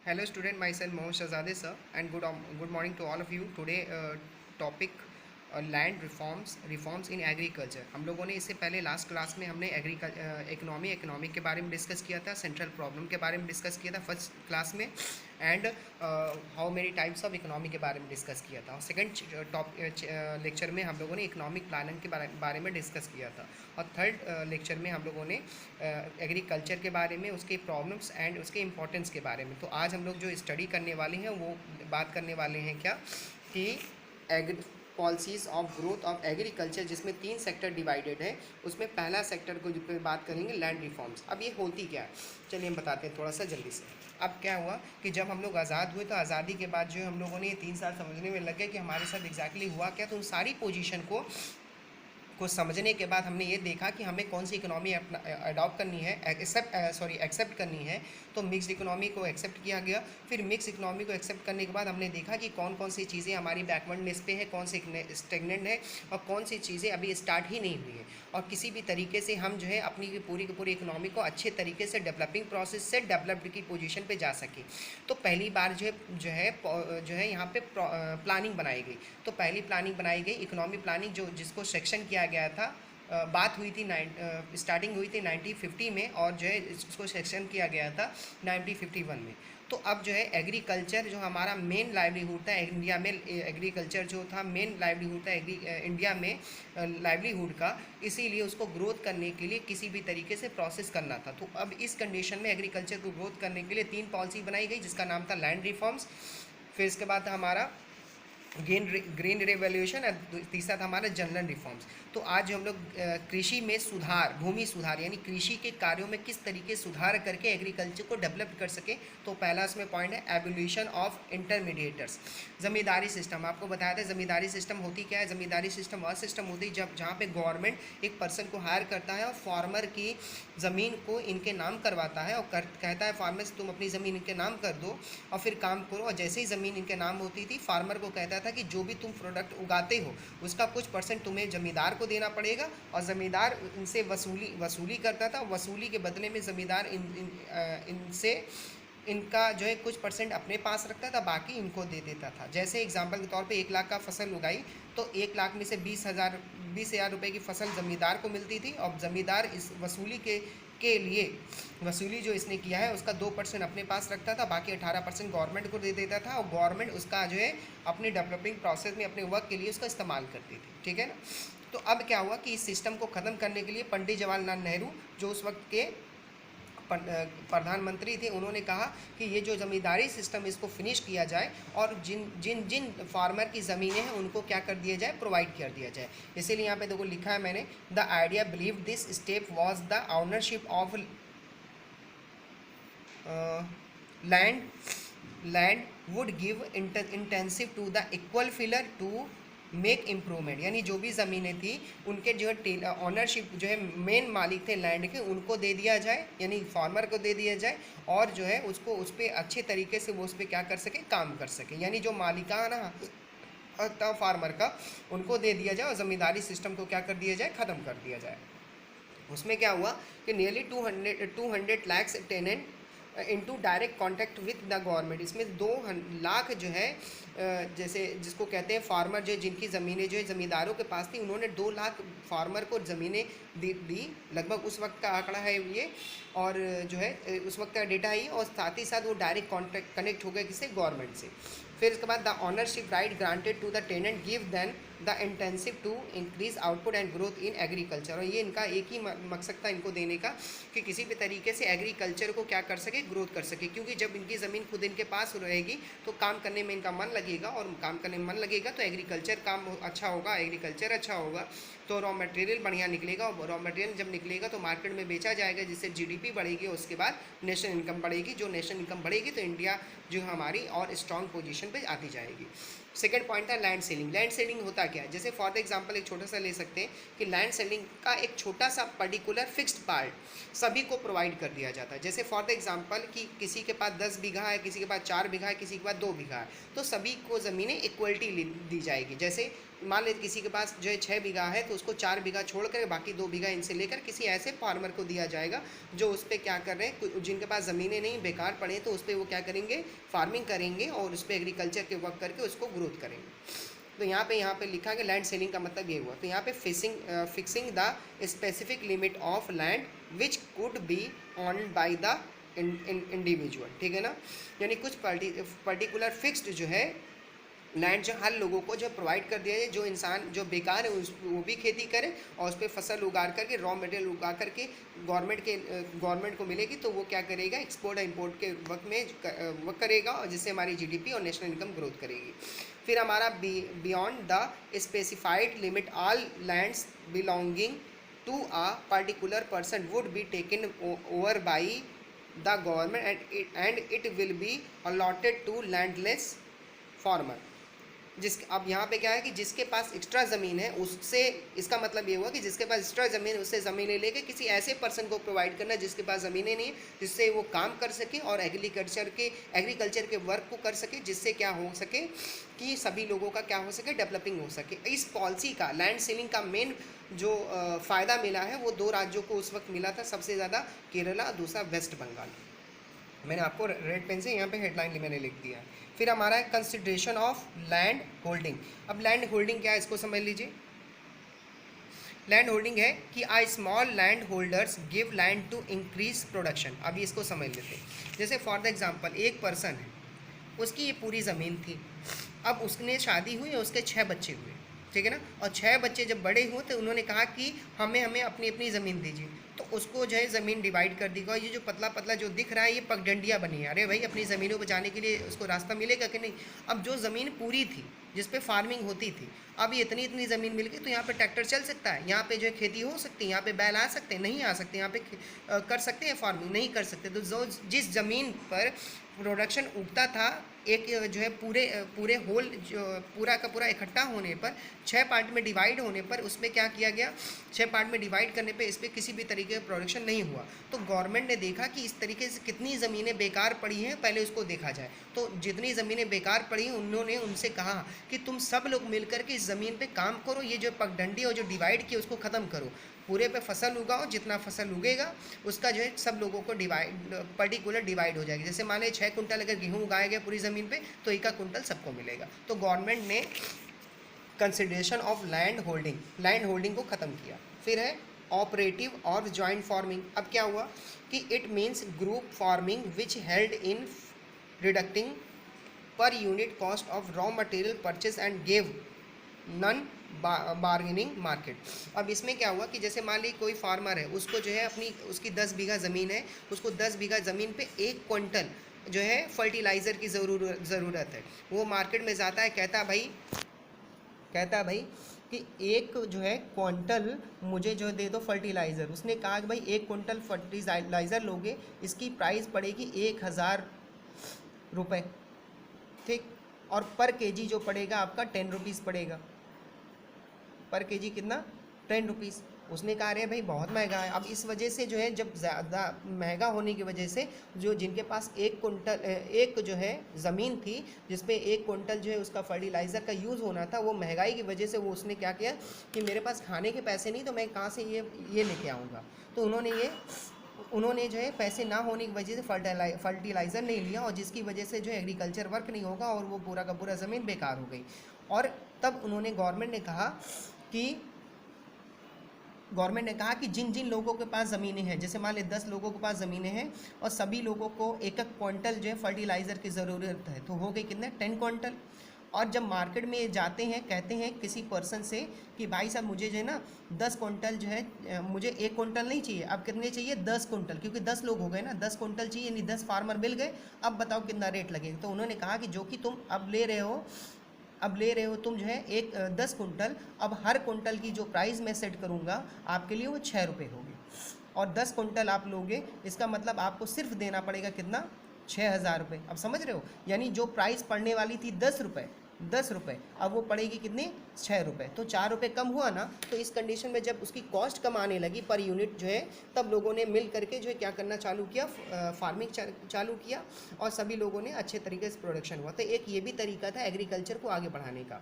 Hello student, myself Mohammed Shahzade sir, and good morning to all of you. Today topic land reforms in agriculture. हम लोगों ने इससे पहले last class में हमने इकोनॉमिक के बारे में डिस्कस किया था, सेंट्रल प्रॉब्लम के बारे में डिस्कस किया था फर्स्ट क्लास में, and how many types of economy के बारे में डिस्कस किया था। और सेकंड लेक्चर में हम लोगों ने इकोनॉमिक प्लानिंग के बारे में डिस्कस किया था। और थर्ड लेक्चर में हम लोगों ने एग्रीकल्चर के बारे में, उसके प्रॉब्लम्स एंड उसके इम्पोर्टेंस के बारे में। तो आज हम लोग जो स्टडी करने वाले हैं वो बात करने वाले हैं क्या कि policies of growth of agriculture, जिसमें 3 सेक्टर डिवाइडेड है। उसमें पहला सेक्टर को जो बात करेंगे लैंड रिफॉर्म्स। अब ये होती क्या है, चलिए हम बताते हैं थोड़ा सा जल्दी से। अब क्या हुआ कि जब हम लोग आज़ाद हुए तो आज़ादी के बाद जो हम लोगों ने ये 3 साल समझने में लग गए कि हमारे साथ एग्जैक्टली हुआ क्या। तो उन सारी पोजीशन को समझने के बाद हमने ये देखा कि हमें कौन सी इकोनॉमी अडॉप्ट करनी है, एक्सेप्ट करनी है। तो मिक्स्ड इकोनॉमी को एक्सेप्ट किया गया। फिर मिक्स इकोनॉमी को एक्सेप्ट करने के बाद हमने देखा कि कौन कौन सी चीज़ें हमारी बैकवर्डनेस पे है, कौन सी स्टेगनेंट है, और कौन सी चीज़ें अभी स्टार्ट ही नहीं हुई है। और किसी भी तरीके से हम जो है अपनी पूरी की पूरी इकोनॉमी को अच्छे तरीके से डेवलपिंग प्रोसेस से डेवलप्ड की पोजीशन पे जा सके। तो पहली बार जो है यहाँ पे प्लानिंग बनाई गई। तो पहली प्लानिंग बनाई गई इकोनॉमी प्लानिंग, जिसको सेक्शन किया गया था। बात हुई थी स्टार्टिंग हुई थी 1950 में, और जो है इसको सेक्शन किया गया था 1951 में। तो अब जो है एग्रीकल्चर जो हमारा मेन लाइवलीहुड था इंडिया में, एग्रीकल्चर जो था मेन लाइवलीहुड था इंडिया में लाइवलीहुड का, इसीलिए उसको ग्रोथ करने के लिए किसी भी तरीके से प्रोसेस करना था। तो अब इस कंडीशन में एग्रीकल्चर को ग्रोथ करने के लिए 3 पॉलिसी बनाई गई, जिसका नाम था लैंड रिफॉर्म्स। फिर इसके बाद था हमारा ग्रीन रेवोल्यूशन, और तीसरा था हमारा जनरल रिफॉर्म्स। तो आज हम लोग कृषि में सुधार, भूमि सुधार, यानी कृषि के कार्यों में किस तरीके सुधार करके एग्रीकल्चर को डेवलप कर सके। तो पहला इसमें पॉइंट है एवोल्यूशन ऑफ इंटरमीडिएटर्स। ज़मींदारी सिस्टम, आपको बताया था ज़मींदारी सिस्टम होती क्या है। ज़मींदारी सिस्टम वह सिस्टम होती है जहाँ पे गवर्नमेंट एक पर्सन को हायर करता है और फार्मर की ज़मीन को इनके नाम करवाता है, और कहता है फार्मर से तुम अपनी ज़मीन इनके नाम कर दो और फिर काम करो। और जैसे ही ज़मीन इनके नाम होती थी, फार्मर को कहता था कि जो भी तुम प्रोडक्ट उगाते हो उसका कुछ परसेंट तुम्हें ज़मींदार को देना पड़ेगा। और ज़मींदार इनसे वसूली करता था। वसूली के बदले में ज़मींदार इनसे इनका जो है कुछ परसेंट अपने पास रखता था, बाकी इनको दे देता था। जैसे एग्जांपल के तौर पे 1 लाख का फसल उगाई तो 1 लाख में से 20,000 रुपये की फसल ज़मींदार को मिलती थी। और ज़मींदार इस वसूली के लिए वसूली जो इसने किया है उसका 2% अपने पास रखता था, बाकी 18% गवर्नमेंट को दे देता था। और गवर्नमेंट उसका जो है अपने डेवलपिंग प्रोसेस में, अपने वर्क के लिए उसका इस्तेमाल करती थी। ठीक है ना। तो अब क्या हुआ कि इस सिस्टम को ख़त्म करने के लिए पंडित जवाहरलाल नेहरू, जो उस वक्त के प्रधानमंत्री थे, उन्होंने कहा कि ये जो ज़मींदारी सिस्टम इसको फिनिश किया जाए, और जिन फार्मर की ज़मीनें हैं उनको क्या कर दिया जाए, प्रोवाइड कर दिया जाए। इसीलिए यहाँ पे देखो लिखा है मैंने, the idea believe this step was the ownership of land would give intensive to the equal filler to make improvement. यानी जो भी ज़मीनें थी उनके जो है ऑनरशिप, जो है मेन मालिक थे लैंड के, उनको दे दिया जाए, यानी फार्मर को दे दिया जाए। और जो है उसको उस पर अच्छे तरीके से वो उस पर क्या कर सके, काम कर सके। यानी जो मालिकाना था फार्मर का, उनको दे दिया जाए और ज़मींदारी सिस्टम को क्या कर दिया जाए, ख़त्म कर दिया जाए। उसमें क्या हुआ कि nearly 200 lakh tenant into direct contact with the government. इसमें 2 लाख जो है जैसे जिसको कहते हैं फार्मर, जो जिनकी ज़मीनें जो है ज़मींदारों के पास थी, उन्होंने 2 लाख फार्मर को ज़मीनें दी लगभग, उस वक्त का आंकड़ा है ये, और जो है उस वक्त का डेटा है ये। और साथ ही साथ वो डायरेक्ट कॉन्टैक्ट कनेक्ट हो गए किससे, गवर्नमेंट से। फिर इसके बाद the ownership right granted to the tenant give then the intensive to increase output and growth in agriculture. और ये इनका एक ही मकसद था इनको देने का, कि किसी भी तरीके से एग्रीकल्चर को क्या कर सके, ग्रोथ कर सके। क्योंकि जब इनकी ज़मीन खुद इनके पास रहेगी तो काम करने में इनका मन लगेगा, और काम करने में मन लगेगा तो एग्रीकल्चर काम अच्छा होगा, एग्रीकल्चर अच्छा होगा तो रॉ मटेरियल बढ़िया निकलेगा। और रॉ मटेरियल जब निकलेगा तो मार्केट में बेचा जाएगा, जिससे जीडीपी बढ़ेगी, उसके बाद नेशनल इनकम बढ़ेगी। जो नेशनल इनकम बढ़ेगी तो इंडिया जो हमारी और स्ट्रॉन्ग पोजीशन पे आती जाएगी। सेकेंड पॉइंट था लैंड सेलिंग। लैंड सेलिंग होता क्या है, जैसे फॉर द एग्जांपल एक छोटा सा ले सकते हैं कि लैंड सेलिंग का एक छोटा सा पर्टिकुलर फिक्स्ड पार्ट सभी को प्रोवाइड कर दिया जाता है। जैसे फॉर द एग्जांपल कि किसी के पास 10 बीघा है, किसी के पास 4 बीघा है, किसी के पास 2 बीघा है, तो सभी को ज़मीनें इक्वलिटी दी जाएगी। जैसे मान लीजिए किसी के पास जो है 6 बीघा है तो उसको 4 बीघा छोड़ कर बाकी 2 बीघा इनसे लेकर किसी ऐसे फार्मर को दिया जाएगा जो उस पर क्या कर रहे हैं, जिनके पास ज़मीनें नहीं बेकार पड़े तो उस पर वो क्या करेंगे, फार्मिंग करेंगे और उस पर एग्रीकल्चर के वर्क करके उसको ग्रोथ करेंगे। तो यहाँ पे लिखा है कि लैंड सेलिंग का मतलब ये हुआ। तो यहाँ पे fixing the specific limit of land which could be on by the individual, ठीक है ना, यानी कुछ पर्टिकुलर फिक्स्ड जो है लैंड जो हर लोगों को जो प्रोवाइड कर दिया जाए, जो इंसान जो बेकार है वो भी खेती करे और उस पर फसल उगा करके रॉ मटेरियल उगा करके गवर्नमेंट को मिलेगी तो वो क्या करेगा, एक्सपोर्ट और इम्पोर्ट के वक्त में वो करेगा और जिससे हमारी जीडीपी और नेशनल इनकम ग्रोथ करेगी। फिर हमारा beyond the specified limit all lands belonging to a particular person would be taken over by the government and it will be allotted to landless farmer. अब यहाँ पे क्या है कि जिसके पास एक्स्ट्रा ज़मीन है उससे, इसका मतलब ये हुआ कि जिसके पास एक्स्ट्रा ज़मीन है उससे ज़मीनें लेके किसी ऐसे पर्सन को प्रोवाइड करना जिसके पास ज़मीनें नहीं है, जिससे वो काम कर सके और एग्रीकल्चर के वर्क को कर सके, जिससे क्या हो सके कि सभी लोगों का क्या हो सके, डेवलपिंग हो सके। इस पॉलिसी का लैंड सेलिंग का मेन जो फ़ायदा मिला है वो 2 राज्यों को उस वक्त मिला था, सबसे ज़्यादा केरला, दूसरा वेस्ट बंगाल। मैंने आपको रेड पेन से यहाँ पे हेडलाइन मैंने लिख दिया है। फिर हमारा है कंसिडरेशन ऑफ लैंड होल्डिंग। अब लैंड होल्डिंग क्या है इसको समझ लीजिए। लैंड होल्डिंग है कि I small land holders give land to increase production. अभी इसको समझ लेते हैं। जैसे फॉर द एग्जांपल एक पर्सन है, उसकी ये पूरी ज़मीन थी, अब उसने शादी हुई और उसके 6 बच्चे हुए, ठीक है ना, और 6 बच्चे जब बड़े हुए तो उन्होंने कहा कि हमें अपनी अपनी ज़मीन दीजिए, तो उसको जो है ज़मीन डिवाइड कर दी गई। ये जो पतला पतला जो दिख रहा है ये पगडंडियाँ बनी है। अरे भाई अपनी ज़मीनों पर जाने के लिए उसको रास्ता मिलेगा कि नहीं। अब जो ज़मीन पूरी थी जिस पे फार्मिंग होती थी, अब ये इतनी ज़मीन मिल गई तो यहाँ पे ट्रैक्टर चल सकता है, यहाँ पे जो है खेती हो सकती है, यहाँ पे बैल आ सकते हैं, नहीं आ सकते, यहाँ पे कर सकते हैं फार्मिंग, नहीं कर सकते। तो जो जिस ज़मीन पर प्रोडक्शन उगता था एक जो है पूरे होल जो पूरा का पूरा इकट्ठा होने पर 6 पार्ट में डिवाइड होने पर उसमें क्या किया गया, 6 पार्ट में डिवाइड करने पे इस पर किसी भी तरीके का प्रोडक्शन नहीं हुआ। तो गवर्नमेंट ने देखा कि इस तरीके से कितनी ज़मीनें बेकार पड़ी हैं, पहले उसको देखा जाए। तो जितनी ज़मीनें बेकार पड़ी हैं उन्होंने उनसे कहा कि तुम सब लोग मिलकर के इस ज़मीन पर काम करो, ये जो पगडंडी और जो डिवाइड किया उसको ख़त्म करो, पूरे पे फसल उगाओ, जितना फसल उगेगा उसका जो है सब लोगों को पर्टिकुलर डिवाइड हो जाएगी। जैसे मान लीजिए 6 कुंटल अगर गेहूँ उगाया गया पूरी ज़मीन पे तो 1 कुंटल सबको मिलेगा। तो गवर्नमेंट ने कंसिडरेशन ऑफ लैंड होल्डिंग को ख़त्म किया। फिर है ऑपरेटिव और जॉइंट फार्मिंग। अब क्या हुआ कि it means group farming which held in reducing per unit cost of raw material purchase and gave none bargaining market. अब इसमें क्या हुआ कि जैसे मान ली कोई फार्मर है, उसको जो है उसकी 10 बीघा ज़मीन है, उसको 10 बीघा ज़मीन पे 1 क्विंटल जो है फर्टिलाइज़र की ज़रूरत है। वो मार्केट में जाता है, कहता है भाई कि एक जो है क्विंटल मुझे जो दे दो फर्टिलाइज़र। उसने कहा कि भाई 1 क्विंटल फर्टिलाइज़र लोगे, इसकी प्राइस पड़ेगी 1000 रुपये, ठीक, और पर केजी जो पड़ेगा आपका 10 रुपीज़ पड़ेगा। पर केजी कितना, 10 रुपीज़। उसने कहा अरे भाई बहुत महंगा है। अब इस वजह से जो है जब ज़्यादा महंगा होने की वजह से जो जिनके पास 1 कुंटल एक जो है ज़मीन थी जिस पे 1 कुंटल जो है उसका फर्टिलाइज़र का यूज़ होना था, वो महंगाई की वजह से वो उसने क्या किया कि मेरे पास खाने के पैसे नहीं तो मैं कहाँ से ये लेके आऊँगा। तो उन्होंने जो है पैसे ना होने की वजह से फर्टिलाइज़र नहीं लिया और जिसकी वजह से जो एग्रीकल्चर वर्क नहीं होगा और वो पूरा का पूरा ज़मीन बेकार हो गई। और तब गवर्नमेंट ने कहा कि जिन जिन लोगों के पास ज़मीनें हैं, जैसे मान लें 10 लोगों के पास ज़मीनें हैं और सभी लोगों को 1 क्विंटल जो है फर्टिलाइज़र की ज़रूरत है, तो हो गई कितने, 10 क्विंटल। और जब मार्केट में जाते हैं, कहते हैं किसी पर्सन से कि भाई साहब मुझे जो है ना 10 क्विंटल जो है, मुझे 1 क्विंटल नहीं चाहिए, अब कितने चाहिए, 10 क्विंटल, क्योंकि 10 लोग हो गए ना, 10 क्विंटल चाहिए, यानी 10 फार्मर मिल गए। अब बताओ कितना रेट लगेगा। तो उन्होंने कहा कि जो कि तुम अब ले रहे हो तुम जो है 10 कुंटल, अब हर कुंटल की जो प्राइस मैं सेट करूँगा आपके लिए वो 6 रुपये होगी। और 10 कुंटल आप लोगे, इसका मतलब आपको सिर्फ देना पड़ेगा कितना, 6000 रुपये। अब समझ रहे हो, यानी जो प्राइस पड़ने वाली थी 10 रुपये ₹10, अब वो पड़ेगी कितनी, ₹6। तो ₹4 कम हुआ ना। तो इस कंडीशन में जब उसकी कॉस्ट कम आने लगी पर यूनिट जो है, तब लोगों ने मिल करके जो है क्या करना चालू किया, फार्मिंग चालू किया और सभी लोगों ने अच्छे तरीके से प्रोडक्शन हुआ। तो एक ये भी तरीका था एग्रीकल्चर को आगे बढ़ाने का।